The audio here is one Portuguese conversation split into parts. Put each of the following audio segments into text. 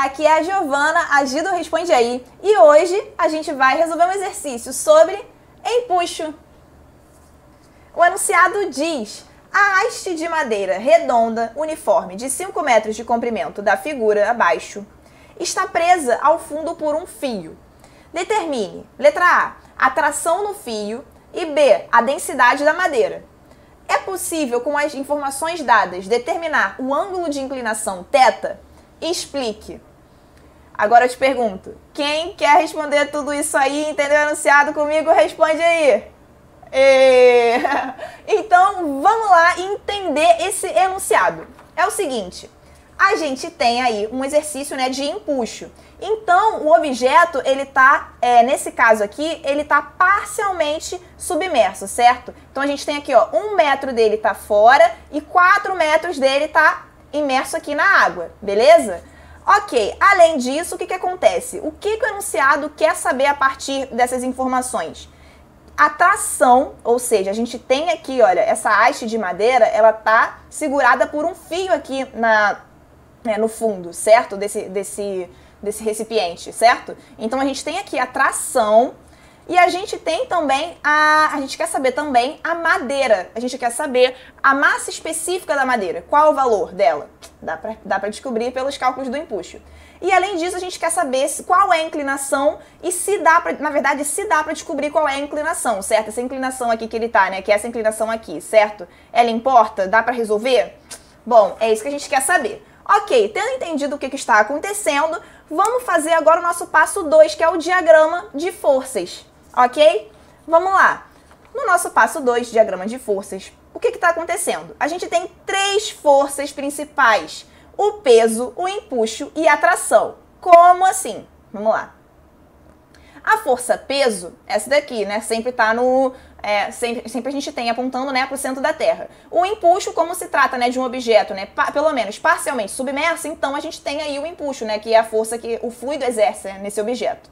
Aqui é a Giovana, a Gido Responde Aí, e hoje a gente vai resolver um exercício sobre empuxo. O enunciado diz: a haste de madeira redonda, uniforme, de 5 metros de comprimento da figura abaixo, está presa ao fundo por um fio. Determine, letra A, a tração no fio e B, a densidade da madeira. É possível, com as informações dadas, determinar o ângulo de inclinação θ? Explique. Agora eu te pergunto, quem quer responder tudo isso aí, entendeu o enunciado comigo? Responde aí. Então, vamos lá entender esse enunciado. É o seguinte, a gente tem aí um exercício, né, de empuxo. Então, o objeto, ele tá, nesse caso aqui, ele tá parcialmente submerso, certo? Então, a gente tem aqui, ó, 1 metro dele tá fora e 4 metros dele tá imerso aqui na água, beleza? Ok, além disso, o que acontece? O que o enunciado quer saber a partir dessas informações? A tração, ou seja, a gente tem aqui, olha, essa haste de madeira, ela tá segurada por um fio aqui no fundo, certo? Desse recipiente, certo? Então, a gente tem aqui a tração e a gente tem também, a gente quer saber também a madeira. A gente quer saber a massa específica da madeira. Qual é o valor dela? Dá pra descobrir pelos cálculos do empuxo. E além disso, a gente quer saber qual é a inclinação e se dá pra descobrir qual é a inclinação, certo? Essa inclinação aqui que ele tá, né? Que é essa inclinação aqui, certo? Ela importa? Dá pra resolver? Bom, é isso que a gente quer saber. Ok, tendo entendido o que está acontecendo, vamos fazer agora o nosso passo 2, que é o diagrama de forças, ok? Vamos lá. No nosso passo 2, diagrama de forças, o que está acontecendo? A gente tem 3 forças principais: o peso, o empuxo e a tração. Como assim? Vamos lá. A força peso, essa daqui, né? Sempre está no... sempre a gente tem apontando, né, para o centro da Terra. O empuxo, como se trata, né, de um objeto, né, pelo menos parcialmente submerso, então a gente tem aí o empuxo, né, que é a força que o fluido exerce, né, nesse objeto.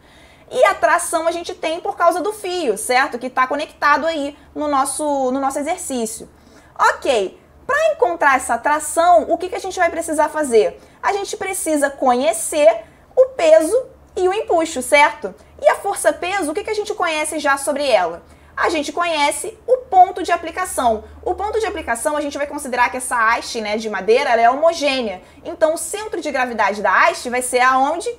E a tração a gente tem por causa do fio, certo? Que está conectado aí no nosso exercício. Ok, para encontrar essa tração, o que a gente vai precisar fazer? A gente precisa conhecer o peso e o empuxo, certo? E a força-peso, o que a gente conhece já sobre ela? A gente conhece o ponto de aplicação. O ponto de aplicação, a gente vai considerar que essa haste, né, de madeira, ela é homogênea. Então, o centro de gravidade da haste vai ser aonde?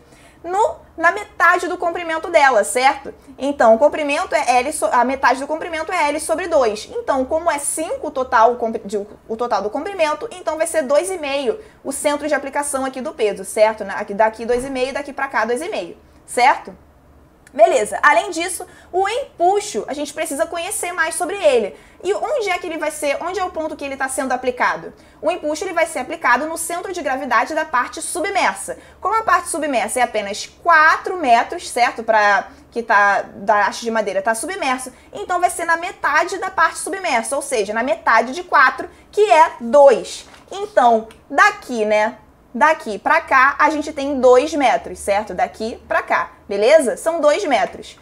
Na metade do comprimento dela, certo? Então, o comprimento é L, a metade do comprimento é L sobre 2. Então, como é 5 o total do comprimento, então vai ser 2,5 o centro de aplicação aqui do peso, certo? Daqui 2,5, daqui para cá 2,5, certo? Beleza, além disso, o empuxo, a gente precisa conhecer mais sobre ele. E onde é que ele vai ser, onde é o ponto que ele está sendo aplicado? O empuxo ele vai ser aplicado no centro de gravidade da parte submersa. Como a parte submersa é apenas 4 metros, certo? Da haste de madeira está submerso, então vai ser na metade da parte submersa, ou seja, na metade de 4, que é 2. Então, daqui, né? Daqui para cá, a gente tem 2 metros, certo? Daqui para cá, beleza? São 2 metros.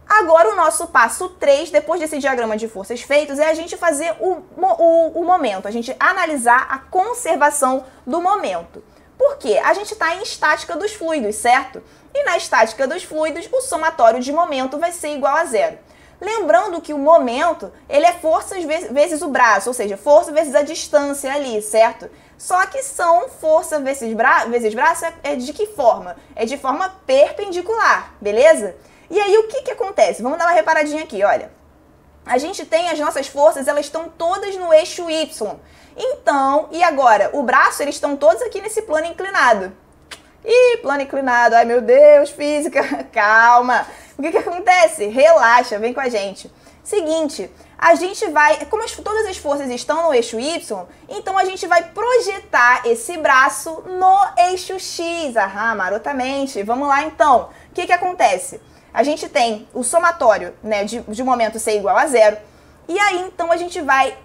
Agora, o nosso passo 3, depois desse diagrama de forças feitos, é a gente fazer o momento, a gente analisar a conservação do momento. Por quê? A gente está em estática dos fluidos, certo? E na estática dos fluidos, o somatório de momento vai ser igual a 0. Lembrando que o momento, ele é força vezes o braço, ou seja, força vezes a distância ali, certo? Só que são força vezes braço é de que forma? É de forma perpendicular, beleza? E aí, o que acontece? Vamos dar uma reparadinha aqui, olha. A gente tem as nossas forças, elas estão todas no eixo Y. Então, e agora? O braço, eles estão todos aqui nesse plano inclinado. Ih, plano inclinado, ai meu Deus, física, calma. O que acontece? Relaxa, vem com a gente. Seguinte, a gente vai, como todas as forças estão no eixo Y, então a gente vai projetar esse braço no eixo X. Aham, marotamente. Vamos lá então. O que acontece? A gente tem o somatório, né, de momento ser igual a 0. E aí, então, a gente vai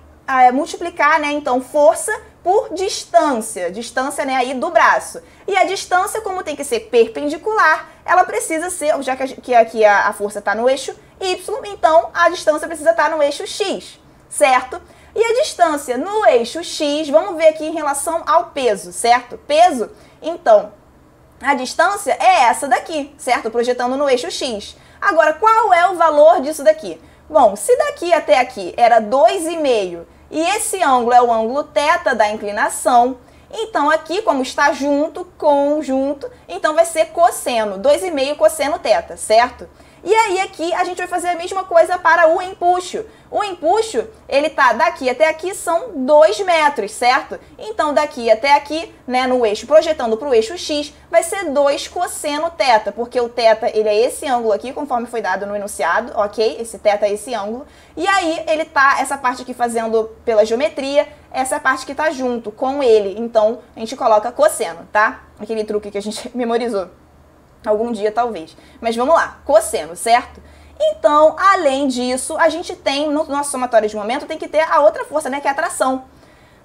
multiplicar, né, então, força por distância. Distância, né, aí do braço. E a distância, como tem que ser perpendicular, ela precisa ser, já que aqui a força está no eixo Y, então a distância precisa estar no eixo X, certo? E a distância no eixo X, vamos ver aqui em relação ao peso, certo? Peso, então, A distância é essa daqui, certo? Projetando no eixo X. Agora, qual é o valor disso daqui? Bom, se daqui até aqui era 2,5 e esse ângulo é o ângulo θ da inclinação, então aqui, como está junto, conjunto, então vai ser cosseno, 2,5 cosseno θ, certo? E aí aqui a gente vai fazer a mesma coisa para o empuxo. O empuxo, ele tá daqui até aqui, são 2 metros, certo? Então daqui até aqui, né, no eixo, projetando para o eixo X, vai ser 2 cosseno θ, porque o θ, ele é esse ângulo aqui, conforme foi dado no enunciado, ok? Esse θ é esse ângulo. E aí ele tá, essa parte aqui fazendo pela geometria, essa parte que tá junto com ele. Então a gente coloca cosseno, tá? Aquele truque que a gente memorizou. Algum dia, talvez. Mas vamos lá, cosseno, certo? Então, além disso, a gente tem, no nosso somatório de momento, tem que ter a outra força, né, que é a tração.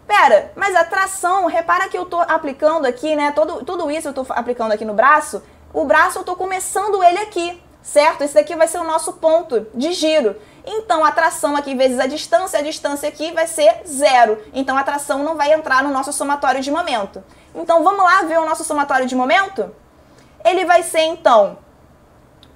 Pera, mas a tração, repara que eu tô aplicando aqui, né, tudo isso eu tô aplicando aqui no braço, o braço eu tô começando ele aqui, certo? Esse daqui vai ser o nosso ponto de giro. Então, a tração aqui vezes a distância aqui vai ser 0. Então, a tração não vai entrar no nosso somatório de momento. Então, vamos lá ver o nosso somatório de momento? Ele vai ser, então,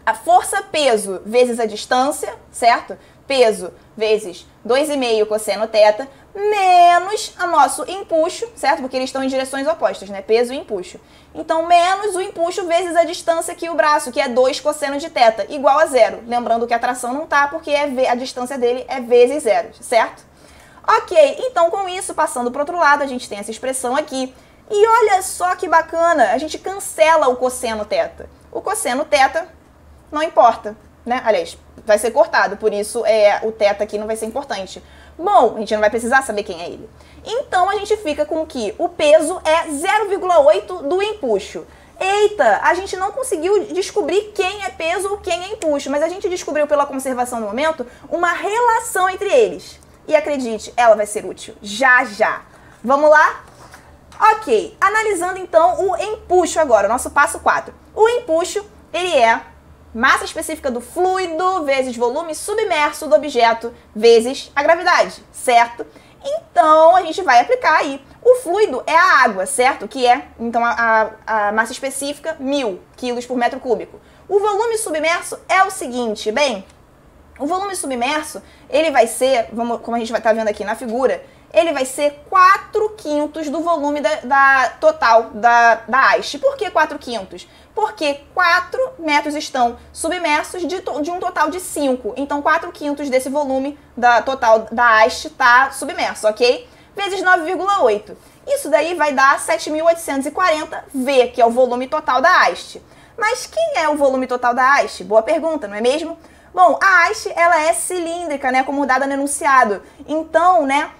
a força-peso vezes a distância, certo? Peso vezes 2,5 cosseno θ, menos o nosso empuxo, certo? Porque eles estão em direções opostas, né? Peso e empuxo. Então, menos o empuxo vezes a distância aqui, o braço, que é 2 cosseno de θ, igual a 0. Lembrando que a tração não tá, porque a distância dele é vezes 0, certo? Ok, então com isso, passando para o outro lado, a gente tem essa expressão aqui. E olha só que bacana, a gente cancela o cosseno θ. O cosseno θ não importa, né? Aliás, vai ser cortado, por isso o θ aqui não vai ser importante. Bom, a gente não vai precisar saber quem é ele. Então, a gente fica com que o peso é 0,8 do empuxo. Eita, a gente não conseguiu descobrir quem é peso ou quem é empuxo, mas a gente descobriu pela conservação do momento uma relação entre eles. E acredite, ela vai ser útil já já. Vamos lá? Ok, analisando então o empuxo agora, o nosso passo 4. O empuxo, ele é massa específica do fluido vezes volume submerso do objeto vezes a gravidade, certo? Então, a gente vai aplicar aí. O fluido é a água, certo? Que é, então, a massa específica, 1000 quilos por metro cúbico. O volume submerso é o seguinte, bem, o volume submerso, ele vai ser, como a gente vai estar vendo aqui na figura, ele vai ser 4/5 do volume total da haste. Por que 4/5? Porque 4 metros estão submersos de um total de 5. Então, 4/5 desse volume total da haste está submerso, ok? Vezes 9,8. Isso daí vai dar 7.840 V, que é o volume total da haste. Mas quem é o volume total da haste? Boa pergunta, não é mesmo? Bom, a haste, ela é cilíndrica, né, como dada no enunciado. Então, né,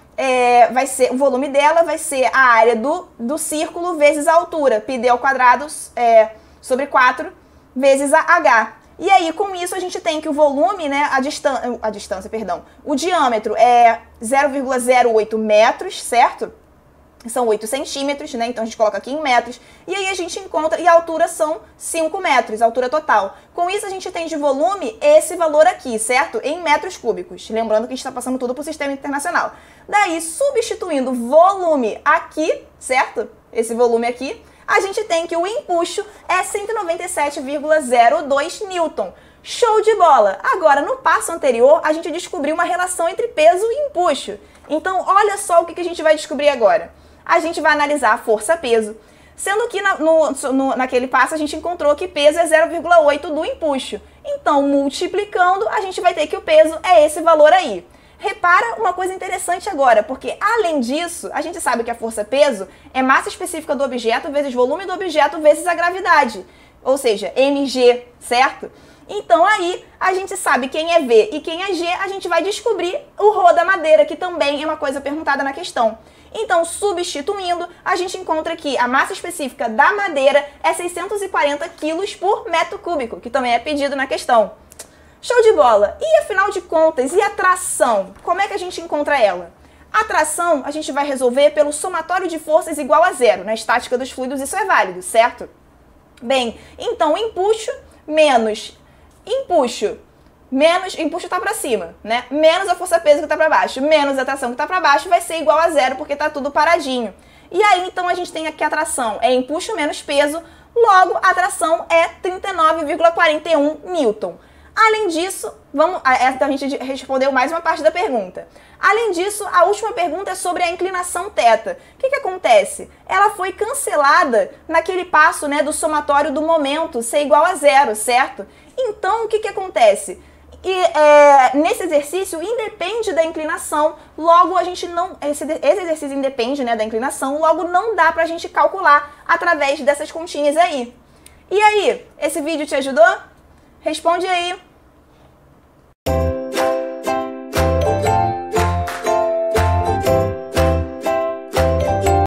vai ser, o volume dela vai ser a área do círculo vezes a altura, πd ao quadrado sobre 4 vezes a h. E aí, com isso, a gente tem que o volume, né, o diâmetro é 0,08 metros, certo? São 8 centímetros, né? Então a gente coloca aqui em metros. E aí a gente encontra, e a altura são 5 metros, a altura total. Com isso a gente tem de volume esse valor aqui, certo? Em metros cúbicos. Lembrando que a gente está passando tudo para o sistema internacional. Daí, substituindo volume aqui, certo? Esse volume aqui, a gente tem que o empuxo é 197,02 newton. Show de bola! Agora, no passo anterior, a gente descobriu uma relação entre peso e empuxo. Então, olha só o que a gente vai descobrir agora. A gente vai analisar a força-peso, sendo que naquele passo a gente encontrou que peso é 0,8 do empuxo. Então, multiplicando, a gente vai ter que o peso é esse valor aí. Repara uma coisa interessante agora, porque além disso, a gente sabe que a força-peso é massa específica do objeto vezes volume do objeto vezes a gravidade, ou seja, mg, certo? Então aí a gente sabe quem é V e quem é G, a gente vai descobrir o rho da madeira, que também é uma coisa perguntada na questão. Então, substituindo, a gente encontra que a massa específica da madeira é 640 quilos por metro cúbico, que também é pedido na questão. Show de bola! E afinal de contas, e a tração? Como é que a gente encontra ela? A tração a gente vai resolver pelo somatório de forças igual a 0. Na estática dos fluidos isso é válido, certo? Bem, então empuxo menos empuxo está para cima, né? Menos a força-peso que está para baixo, menos a tração que está para baixo vai ser igual a 0, porque está tudo paradinho. E aí, então, a gente tem aqui a tração, é empuxo menos peso, logo a tração é 39,41 Newton. Além disso, a gente respondeu mais uma parte da pergunta. Além disso, a última pergunta é sobre a inclinação θ. O que acontece? Ela foi cancelada naquele passo, né, do somatório do momento ser igual a zero, certo? Então, o que acontece? Nesse exercício, independe da inclinação, logo a gente não... Esse exercício independe, né, da inclinação, logo não dá pra gente calcular através dessas continhas aí. E aí, esse vídeo te ajudou? Responde aí.